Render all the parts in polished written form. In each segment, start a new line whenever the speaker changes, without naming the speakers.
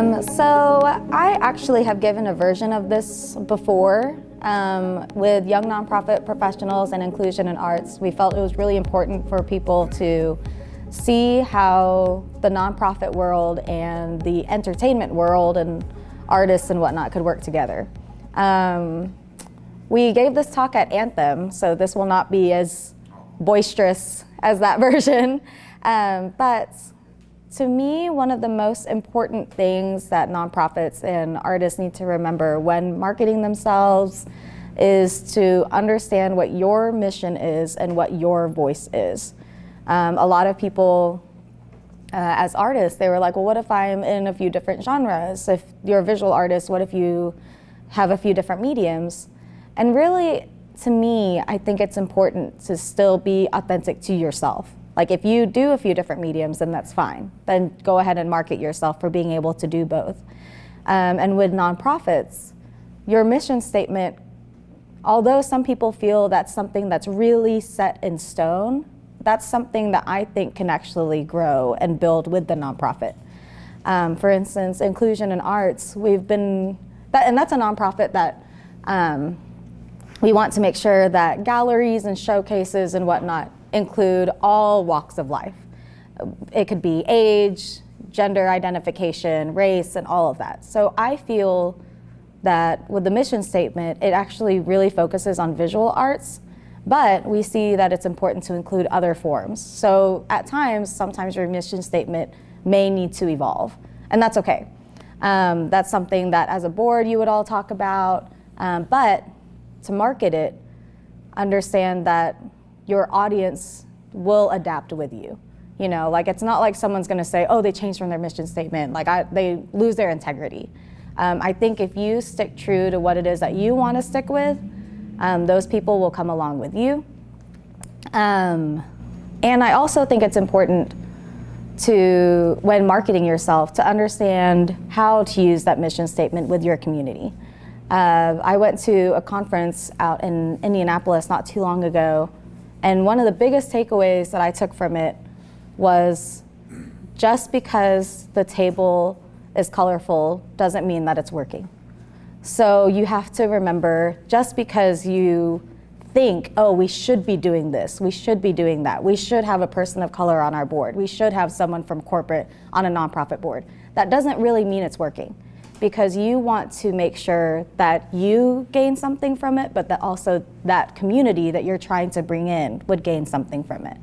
So I actually have given a version of this before with young nonprofit professionals and inclusion in arts. We felt it was really important for people to see how the nonprofit world and the entertainment world and artists and whatnot could work together. We gave this talk at Anthem, so this will not be as boisterous as that version. But to me, one of the most important things that nonprofits and artists need to remember when marketing themselves is to understand what your mission is and what your voice is. A lot of people, as artists, they were like, well, what if I'm in a few different genres? If you're a visual artist, what if you have a few different mediums? And really, to me, I think it's important to still be authentic to yourself. Like if you do a few different mediums, then that's fine. Then go ahead and market yourself for being able to do both. And with nonprofits, your mission statement, although some people feel that's something that's really set in stone, that's something that I think can actually grow and build with the nonprofit. For instance, inclusion in arts, and that's a nonprofit that we want to make sure that galleries and showcases and whatnot include all walks of life. It could be age, gender identification, race, and all of that. So I feel that with the mission statement, it actually really focuses on visual arts, but we see that it's important to include other forms. So at times, sometimes your mission statement may need to evolve, and that's okay. That's something that as a board you would all talk about, but to market it, understand that your audience will adapt with you. You know, like it's not like someone's gonna say, oh, they changed from their mission statement, like they lose their integrity. I think if you stick true to what it is that you wanna stick with, those people will come along with you. And I also think it's important to, when marketing yourself, to understand how to use that mission statement with your community. I went to a conference out in Indianapolis not too long ago, and one of the biggest takeaways that I took from it was just because the table is colorful doesn't mean that it's working. So you have to remember, just because you think, oh, we should be doing this, we should be doing that, we should have a person of color on our board, we should have someone from corporate on a nonprofit board, that doesn't really mean it's working. Because you want to make sure that you gain something from it, but that also that community that you're trying to bring in would gain something from it.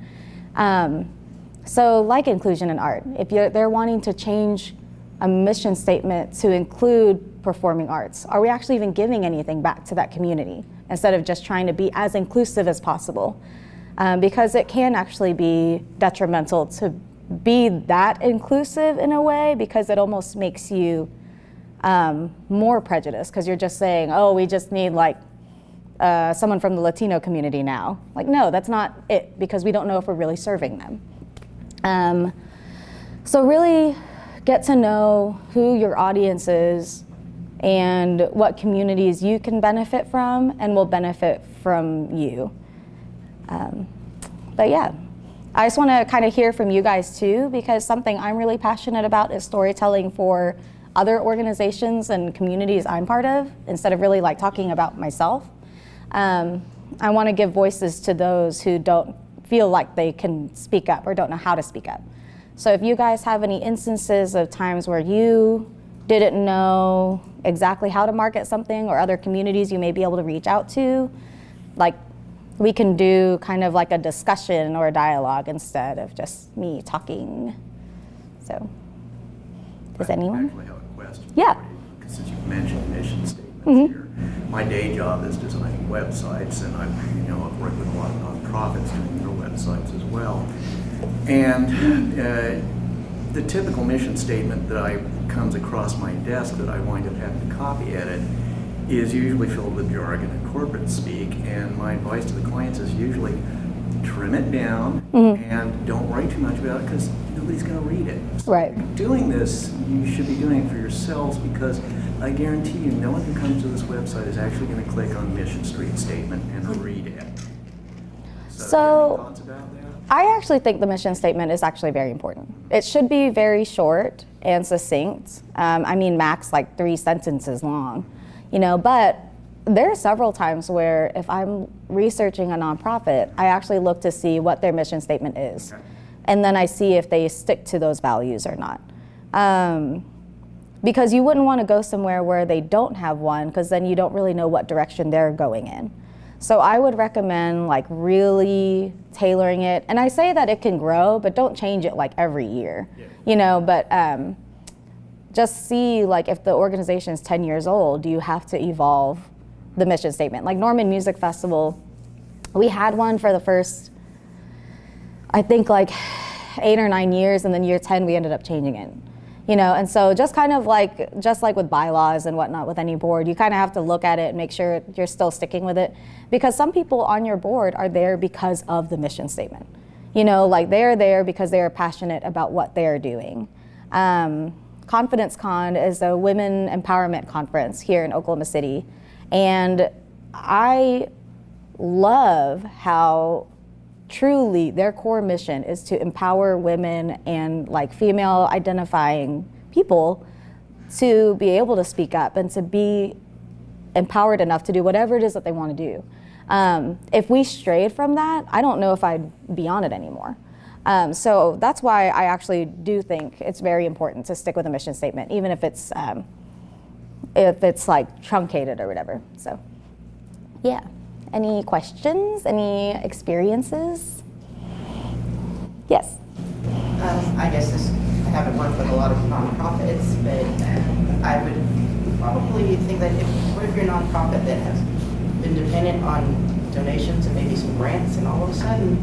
So like inclusion in art, if they're wanting to change a mission statement to include performing arts, are we actually even giving anything back to that community instead of just trying to be as inclusive as possible? Because it can actually be detrimental to be that inclusive in a way, because it almost makes you more prejudiced, because you're just saying, oh, we just need like someone from the Latino community now. Like, no, that's not it, because we don't know if we're really serving them. So really get to know who your audience is and what communities you can benefit from and will benefit from you. But yeah, I just want to kind of hear from you guys too, because something I'm really passionate about is storytelling for other organizations and communities I'm part of, instead of really like talking about myself. I want to give voices to those who don't feel like they can speak up or don't know how to speak up. So if you guys have any instances of times where you didn't know exactly how to market something, or other communities you may be able to reach out to, like we can do kind of like a discussion or a dialogue instead of just me talking. So, does anyone? Yeah.
Since you mentioned mission statements here, my day job is designing websites, and I've worked with a lot of nonprofits doing their websites as well. And the typical mission statement that comes across my desk that I wind up having to copy edit is usually filled with jargon and corporate speak. And my advice to the clients is usually trim it down and don't write too much about it, because nobody's going to read it. So
right.
Doing this, you should be doing it for yourselves, because I guarantee you no one who comes to this website is actually going to click on mission statement and read it. So any thoughts about that?
I actually think the mission statement is actually very important. It should be very short, and succinct. I mean, max like 3 sentences long, but there are several times where if I'm researching a nonprofit, I actually look to see what their mission statement is.
Okay.
And then I see if they stick to those values or not. Because you wouldn't want to go somewhere where they don't have one, because then you don't really know what direction they're going in. So I would recommend like really tailoring it. And I say that it can grow, but don't change it like every year, but just see like if the organization is 10 years old, do you have to evolve the mission statement? Like Norman Music Festival, we had one for the first, I think like 8 or 9 years, and then year 10 we ended up changing it. And so just kind of just like with bylaws and whatnot with any board, you kind of have to look at it and make sure you're still sticking with it, because some people on your board are there because of the mission statement. Like they're there because they're passionate about what they're doing. Confidence Con is a women empowerment conference here in Oklahoma City, and I love how truly their core mission is to empower women and like female identifying people to be able to speak up and to be empowered enough to do whatever it is that they want to do. If we strayed from that, I don't know if I'd be on it anymore. So that's why I actually do think it's very important to stick with a mission statement, even if it's like truncated or whatever. So yeah. Any questions? Any experiences? Yes.
I guess I haven't worked with a lot of nonprofits, but I would probably think that what if you're a nonprofit that has been dependent on donations and maybe some grants, and all of a sudden,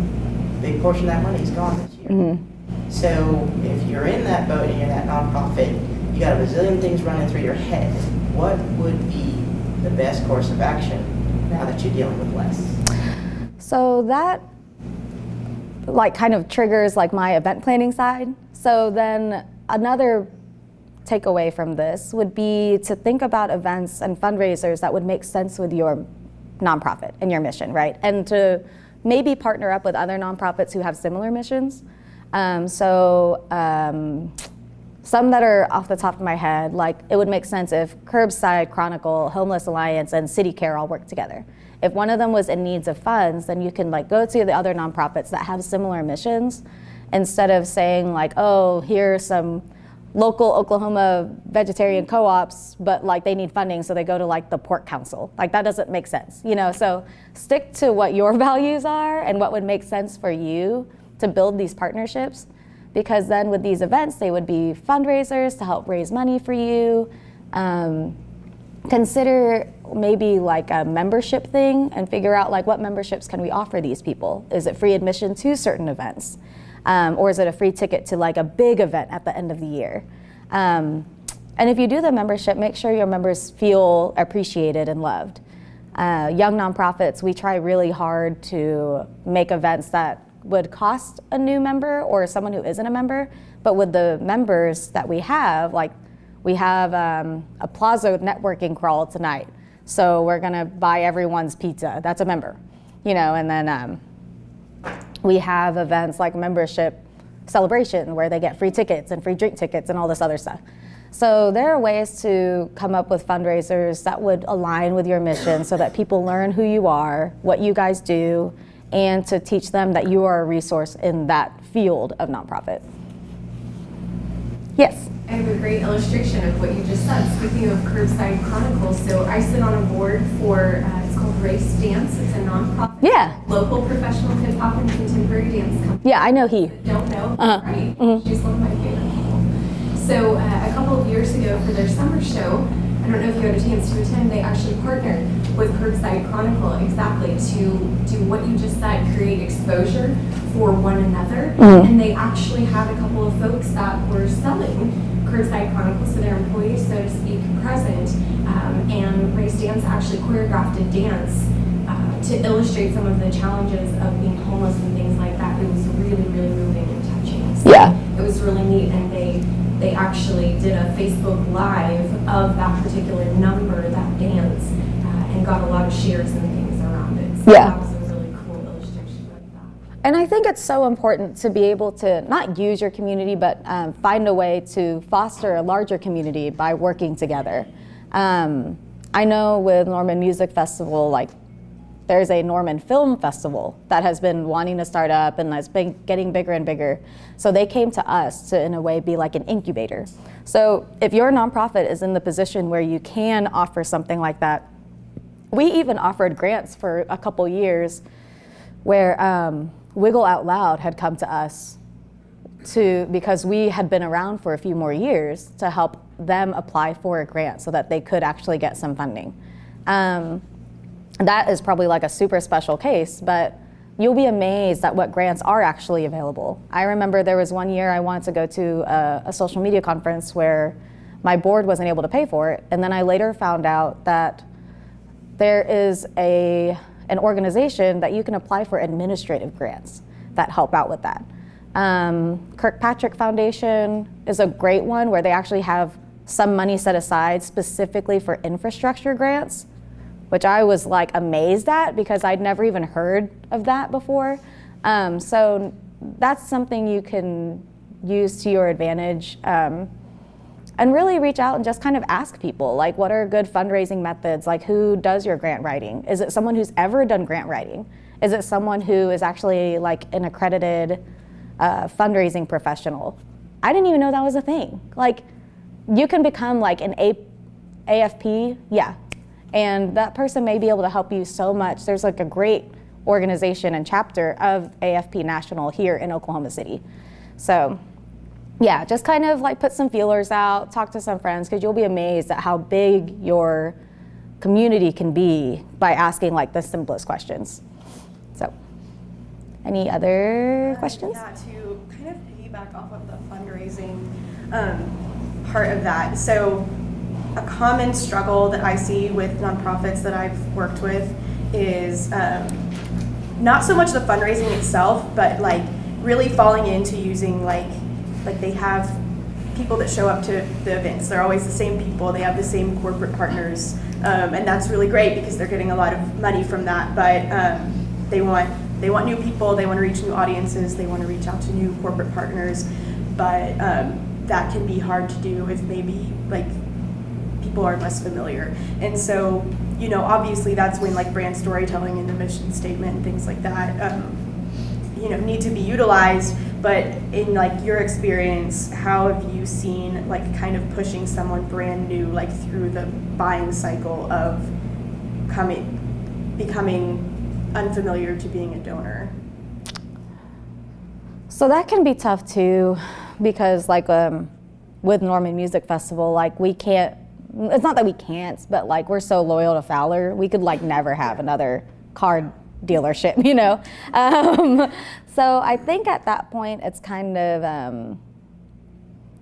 a big portion of that money is gone this year. Mm-hmm. So if you're in that boat and you're that nonprofit, you got a bazillion things running through your head. What would be the best course of action now that you're dealing with less?
So that like kind of triggers like my event planning side. So then another takeaway from this would be to think about events and fundraisers that would make sense with your nonprofit and your mission, right? And to maybe partner up with other nonprofits who have similar missions. Some that are off the top of my head, like it would make sense if Curbside Chronicle, Homeless Alliance, and City Care all work together. If one of them was in needs of funds, then you can like go to the other nonprofits that have similar missions, instead of saying like, oh, here's some local Oklahoma vegetarian co-ops, but like they need funding, so they go to like the Pork Council. Like that doesn't make sense, So stick to what your values are and what would make sense for you to build these partnerships. Because then with these events, they would be fundraisers to help raise money for you. Consider maybe like a membership thing and figure out like what memberships can we offer these people? Is it free admission to certain events? Or is it a free ticket to like a big event at the end of the year? And if you do the membership, make sure your members feel appreciated and loved. Young nonprofits, we try really hard to make events that would cost a new member or someone who isn't a member, but with the members that we have, like we have a Plaza networking crawl tonight, so we're gonna buy everyone's pizza. That's a member, and then we have events like membership celebration where they get free tickets and free drink tickets and all this other stuff. So there are ways to come up with fundraisers that would align with your mission so that people learn who you are, what you guys do, and to teach them that you are a resource in that field of nonprofit. Yes?
I have a great illustration of what you just said. Speaking of Curbside Chronicles, so I sit on a board for, it's called Race Dance. It's a nonprofit.
Yeah.
Local professional hip hop and contemporary dance company.
Yeah, I know he.
Don't know, right?
Mm-hmm.
She's one of my favorite people. So a couple of years ago for their summer show, I don't know if you had a chance to attend, they actually partnered with Curbside Chronicle exactly to do what you just said, create exposure for one another. Mm-hmm. And they actually had a couple of folks that were selling Curbside Chronicle, so their employees, so to speak, present. And Race Dance actually choreographed a dance to illustrate some of the challenges of being homeless and things like that. It was really, really moving and touching. So
yeah.
It was really neat, and they actually did a Facebook Live of that particular number, that dance, and got a lot of shares and things around it. So
yeah.
That was a really cool illustration of that.
And I think it's so important to be able to not use your community, but find a way to foster a larger community by working together. I know with Norman Music Festival, like there's a Norman Film Festival that has been wanting to start up and that's been getting bigger and bigger. So they came to us to, in a way, be like an incubator. So if your nonprofit is in the position where you can offer something like that, we even offered grants for a couple years where Wiggle Out Loud had come to us because we had been around for a few more years to help them apply for a grant so that they could actually get some funding. That is probably like a super special case, but you'll be amazed at what grants are actually available. I remember there was one year I wanted to go to a social media conference where my board wasn't able to pay for it, and then I later found out that there is an organization that you can apply for administrative grants that help out with that. Kirkpatrick Foundation is a great one where they actually have some money set aside specifically for infrastructure grants, which I was like amazed at because I'd never even heard of that before. So that's something you can use to your advantage. And really reach out and just kind of ask people, like, what are good fundraising methods? Like, who does your grant writing? Is it someone who's ever done grant writing? Is it someone who is actually like an accredited fundraising professional? I didn't even know that was a thing. Like, you can become like an AFP, yeah. And that person may be able to help you so much. There's like a great organization and chapter of AFP National here in Oklahoma City. So yeah, just kind of like put some feelers out, talk to some friends, because you'll be amazed at how big your community can be by asking like the simplest questions. So, any other questions?
Yeah, to kind of piggyback off of the fundraising part of that. So, a common struggle that I see with nonprofits that I've worked with is not so much the fundraising itself, but like really falling into using like they have people that show up to the events. They're always the same people. They have the same corporate partners, and that's really great because they're getting a lot of money from that. But they want new people. They want to reach new audiences. They want to reach out to new corporate partners. But that can be hard to do if maybe like people are less familiar. And so, you know, obviously that's when like brand storytelling and the mission statement and things like that, you know, need to be utilized. But in like your experience, how have you seen like kind of pushing someone brand new like through the buying cycle of becoming unfamiliar to being a donor?
So that can be tough too, because like with Norman Music Festival, like we can't, it's not that we can't, but like we're so loyal to Fowler, we could like never have another card dealership, you know? So I think at that point it's kind of,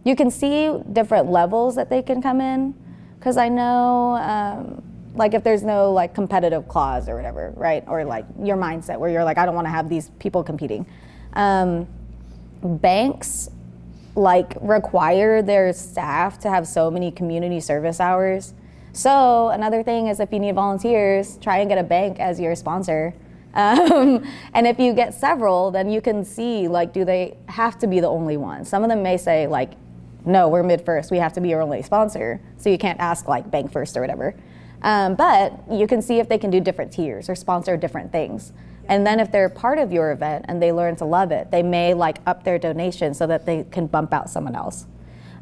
you can see different levels that they can come in, because I know like if there's no like competitive clause or whatever, right? Or like your mindset where you're like, I don't want to have these people competing. Banks like require their staff to have so many community service hours. So another thing is if you need volunteers, try and get a bank as your sponsor. And if you get several, then you can see like, do they have to be the only one? Some of them may say like, no, we're mid first, we have to be your only sponsor. So you can't ask like bank first or whatever. But you can see if they can do different tiers or sponsor different things. And then if they're part of your event and they learn to love it, they may like up their donation so that they can bump out someone else.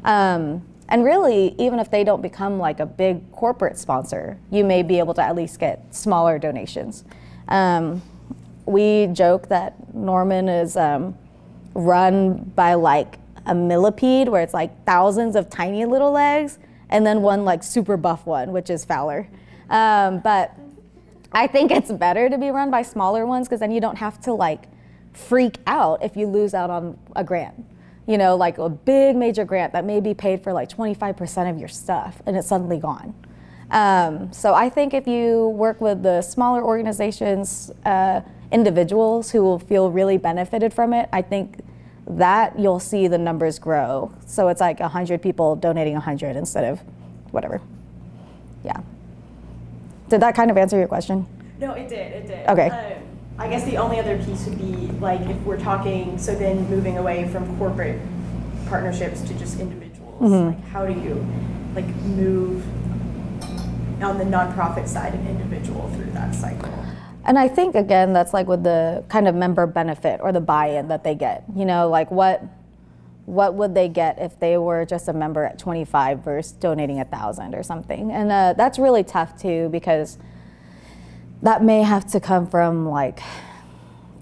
And really, even if they don't become like a big corporate sponsor, you may be able to at least get smaller donations. We joke that Norman is run by like a millipede, where it's like thousands of tiny little legs, and then one like super buff one, which is Fowler. But I think it's better to be run by smaller ones, because then you don't have to like freak out if you lose out on a grant. You know, like a big major grant that may be paid for like 25% of your stuff and it's suddenly gone. So I think if you work with the smaller organizations, individuals who will feel really benefited from it, I think that you'll see the numbers grow. So it's like 100 people donating 100 instead of whatever. Yeah. Did that kind of answer your question?
No, it did.
Okay.
I guess the only other piece would be like if we're talking, so then moving away from corporate partnerships to just individuals, like how do you like move on the nonprofit side an individual through that cycle?
And I think, again, that's like with the kind of member benefit or the buy-in that they get. You know, like what would they get if they were just a member at 25 versus donating 1,000 or something? And that's really tough too, because that may have to come from like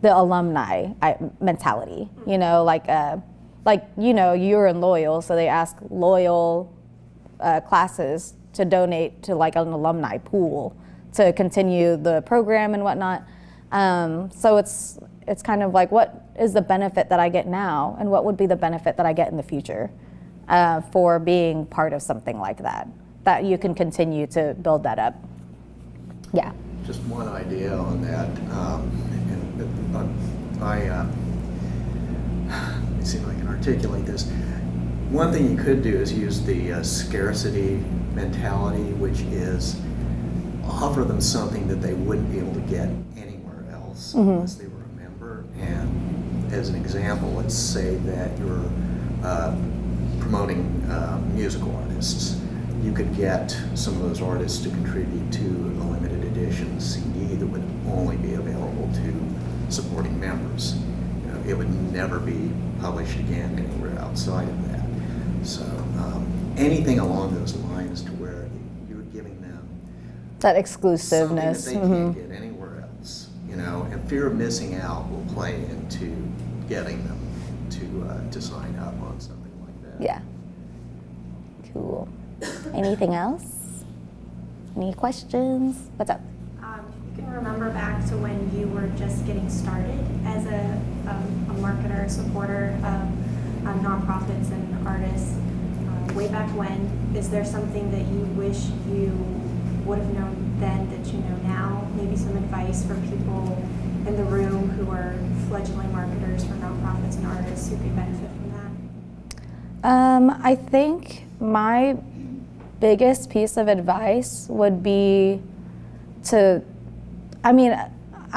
the alumni mentality. You know, like you know, you're in Loyal, so they ask Loyal classes to donate to like an alumni pool to continue the program and whatnot. So it's kind of like, what is the benefit that I get now, and what would be the benefit that I get in the future for being part of something like that you can continue to build that up. Yeah.
Just one idea on that. Let me see if I can articulate this. One thing you could do is use the scarcity mentality, which is offer them something that they wouldn't be able to get anywhere else unless they were a member. And as an example, let's say that you're promoting musical artists. You could get some of those artists to contribute to a limited edition CD that would only be available to supporting members. You know, it would never be published again anywhere outside of that. So anything along those lines to where you're giving them
That exclusiveness.
something that they can't get anywhere else, you know, and fear of missing out will play into getting them to sign up on something like that.
Yeah. Cool. Anything else? Any questions? What's up?
You can remember back to when you were just getting started as a marketer, supporter of nonprofits and artists. Way back when, is there something that you wish you would have known then that you know now? Maybe some advice for people in the room who are fledgling marketers for nonprofits and artists who could benefit from that?
I think my biggest piece of advice would be I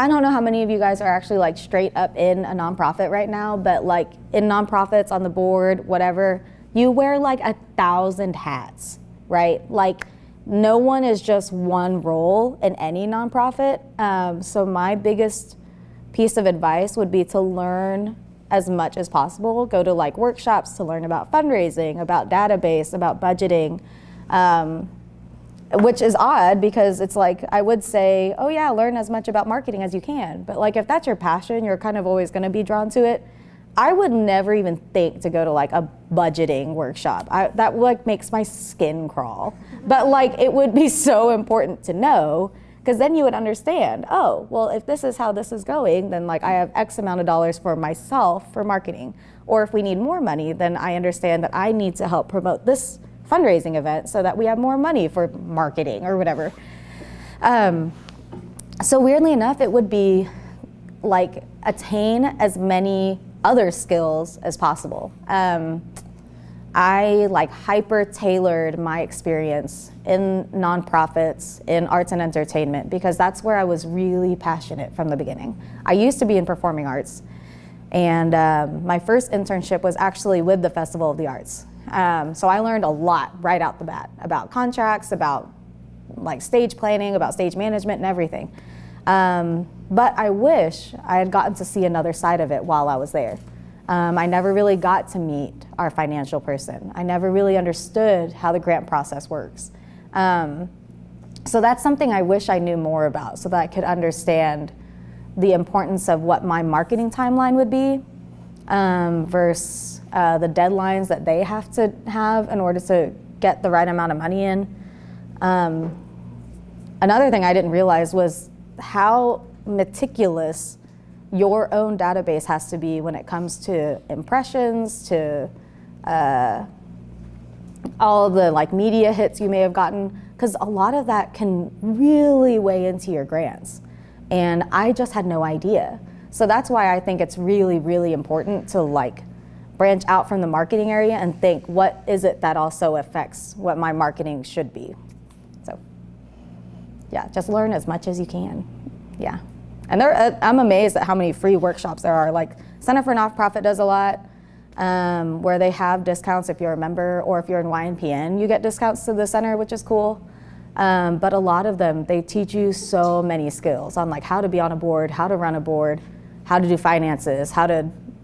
don't know how many of you guys are actually like straight up in a nonprofit right now, but like in nonprofits, on the board, whatever, you wear like 1,000 hats, right? Like no one is just one role in any nonprofit. So my biggest piece of advice would be to learn as much as possible. Go to like workshops to learn about fundraising, about database, about budgeting, which is odd because it's like, I would say, oh yeah, learn as much about marketing as you can. But like if that's your passion, you're kind of always gonna be drawn to it. I would never even think to go to like a budgeting workshop. That like makes my skin crawl. But like it would be so important to know, because then you would understand, oh, well, if this is how this is going, then like I have X amount of dollars for myself for marketing. Or if we need more money, then I understand that I need to help promote this fundraising event so that we have more money for marketing or whatever. So weirdly enough, it would be like attain as many other skills as possible. I like hyper tailored my experience in nonprofits, in arts and entertainment, because that's where I was really passionate from the beginning. I used to be in performing arts, and my first internship was actually with the Festival of the Arts. So I learned a lot right out the bat about contracts, about like stage planning, about stage management and everything. But I wish I had gotten to see another side of it while I was there. I never really got to meet our financial person. I never really understood how the grant process works. So that's something I wish I knew more about so that I could understand the importance of what my marketing timeline would be versus the deadlines that they have to have in order to get the right amount of money in. Another thing I didn't realize was how meticulous your own database has to be when it comes to impressions, to all the like media hits you may have gotten, because a lot of that can really weigh into your grants. And I just had no idea. So that's why I think it's really, really important to like branch out from the marketing area and think, what is it that also affects what my marketing should be? So yeah, just learn as much as you can. Yeah. And I'm amazed at how many free workshops there are. Like Center for Nonprofit does a lot, where they have discounts if you're a member, or if you're in YNPN, you get discounts to the center, which is cool. But a lot of them, they teach you so many skills on like how to be on a board, how to run a board, how to do finances,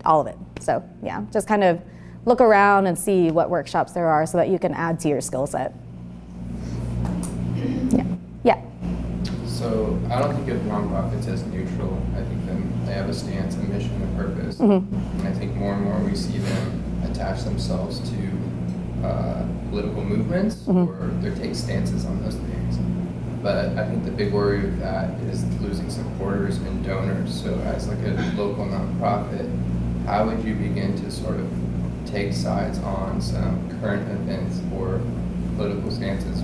all of it. So yeah, just kind of look around and see what workshops there are so that you can add to your skill set. Yeah.
So I don't think of nonprofits as neutral. I think they have a stance, a mission, a purpose. And I think more and more we see them attach themselves to political movements or they take stances on those things. But I think the big worry with that is losing supporters and donors. So as like a local nonprofit, how would you begin to sort of take sides on some current events or political stances,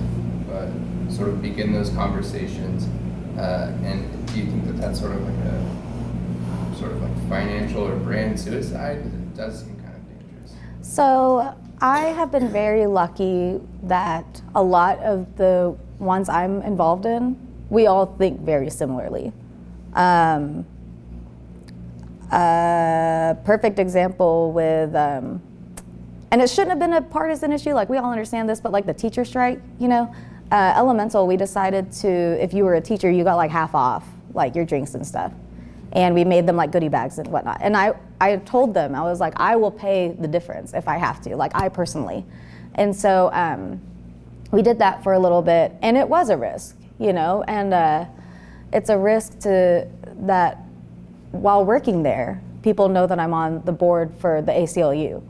but sort of begin those conversations? And do you think that that's sort of like financial or brand suicide? Because it does seem kind of dangerous.
So I have been very lucky that a lot of the ones I'm involved in, we all think very similarly. Perfect example with, and it shouldn't have been a partisan issue, like we all understand this, but like the teacher strike, Elemental, we decided to, if you were a teacher, you got like half off, like your drinks and stuff. And we made them like goodie bags and whatnot. And I told them, I was like, I will pay the difference if I have to, like I personally. And so we did that for a little bit, and it was a risk, and it's a risk that while working there, people know that I'm on the board for the ACLU,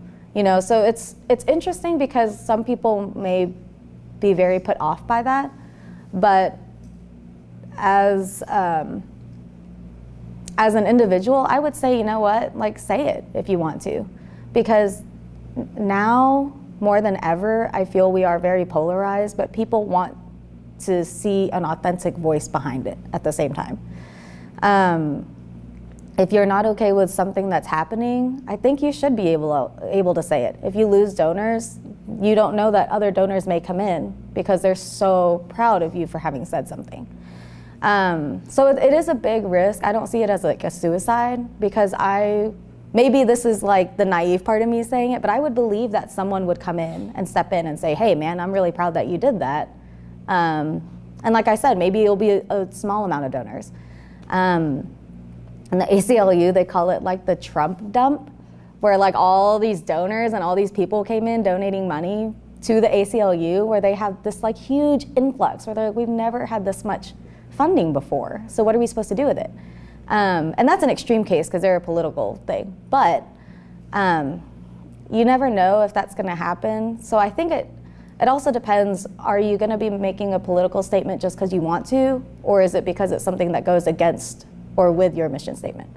so it's interesting because some people may be very put off by that, but as an individual, I would say, like say it if you want to, because now more than ever, I feel we are very polarized, but people want to see an authentic voice behind it at the same time. If you're not okay with something that's happening, I think you should be able to say it. If you lose donors, you don't know that other donors may come in because they're so proud of you for having said something. So it is a big risk. I don't see it as like a suicide because maybe this is like the naive part of me saying it, but I would believe that someone would come in and step in and say, hey man, I'm really proud that you did that. And like I said, maybe it'll be a small amount of donors. And the ACLU, they call it like the Trump dump, where like all these donors and all these people came in donating money to the ACLU, where they have this like huge influx, where they're like, we've never had this much funding before, so what are we supposed to do with it? And that's an extreme case because they're a political thing, but you never know if that's gonna happen. So I think it also depends, are you gonna be making a political statement just because you want to, or is it because it's something that goes against or with your mission statement?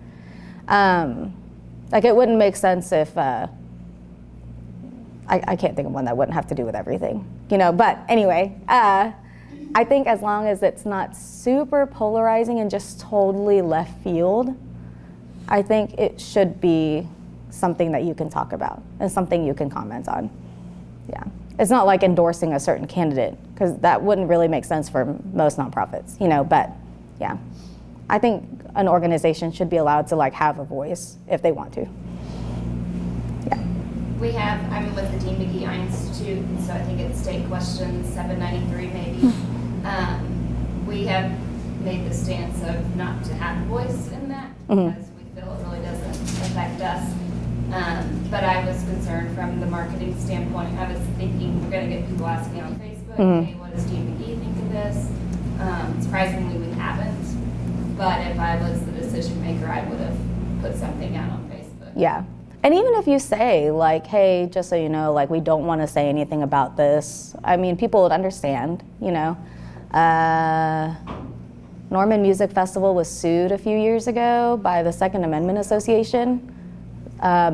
Like it wouldn't make sense if, I can't think of one that wouldn't have to do with everything, but anyway, I think as long as it's not super polarizing and just totally left field, I think it should be something that you can talk about and something you can comment on. Yeah, it's not like endorsing a certain candidate because that wouldn't really make sense for most nonprofits, but yeah. I think an organization should be allowed to like have a voice if they want to. Yeah.
I'm with the Dean McGee Eye Institute, so I think it's state question 793 maybe. We have made the stance of not to have a voice in that because we feel it really doesn't affect us. But I was concerned from the marketing standpoint. I was thinking we're going to get people asking on Facebook, hey, what does Dean McGee think of this? Surprisingly, we haven't. But if I was the decision maker, I would have put something out on Facebook.
Yeah. And even if you say like, hey, just so you know, like we don't want to say anything about this, I mean, people would understand, Norman Music Festival was sued a few years ago by the Second Amendment Association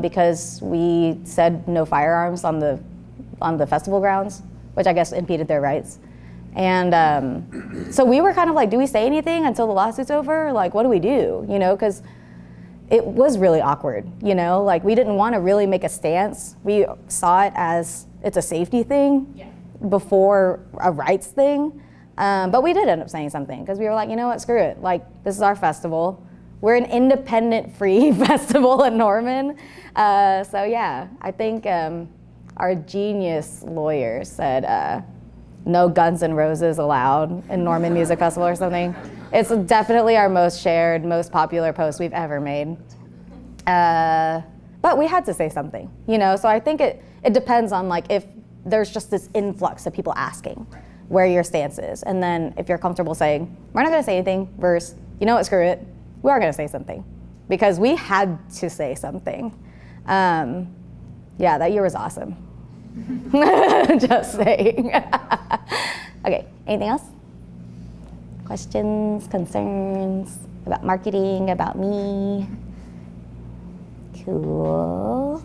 because we said no firearms on the festival grounds, which I guess impeded their rights. And so we were kind of like, do we say anything until the lawsuit's over? Like, what do we do? Because it was really awkward, like we didn't want to really make a stance. We saw it as it's a safety thing before a rights thing. But we did end up saying something because we were like, you know what, screw it. Like, this is our festival. we're an independent free festival in Norman. So yeah, I think our genius lawyer said no Guns N' Roses allowed in Norman Music Festival or something. It's definitely our most shared, most popular post we've ever made. But we had to say something, you know? So I think it depends on like if there's just this influx of people asking where your stance is. And then if you're comfortable saying, we're not gonna say anything, versus, you know what, screw it, we are gonna say something. Because we had to say something. Yeah, that year was awesome. Just saying. Okay, anything else? Questions, concerns about marketing, about me? Cool.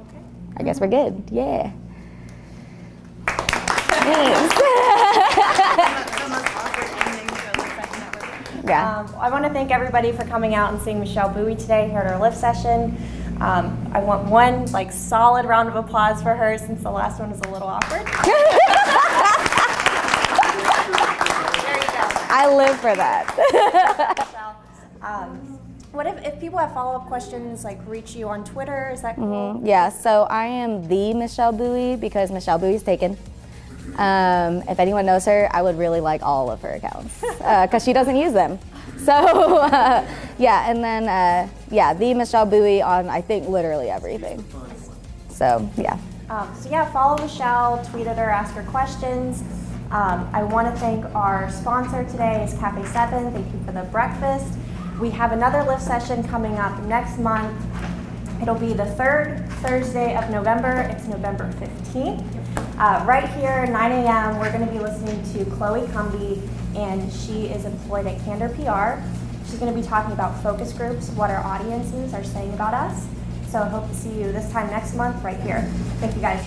Okay.
I guess we're good. Yeah. Thanks. Yeah.
I want to thank everybody for coming out and seeing Michelle Bowie today here at our lift session. I want one solid round of applause for her since the last one was a little awkward. There you go.
I live for that.
What if people have follow-up questions, reach you on Twitter? Is that cool?
Yeah, so I am the Michelle Bowie because Michelle Bowie's taken. If anyone knows her, I would really like all of her accounts because she doesn't use them. So yeah, and then the Michelle Bowie on I think literally everything. So yeah.
Follow Michelle, tweet at her, ask her questions. I want to thank our sponsor today is Cafe 7. Thank you for the breakfast. We have another lift session coming up next month. It'll be the third Thursday of November. It's November 15th. Right here, 9 a.m., we're going to be listening to Chloe Cumby, and she is employed at Candor PR. She's going to be talking about focus groups, what our audiences are saying about us. So I hope to see you this time next month right here. Thank you, guys.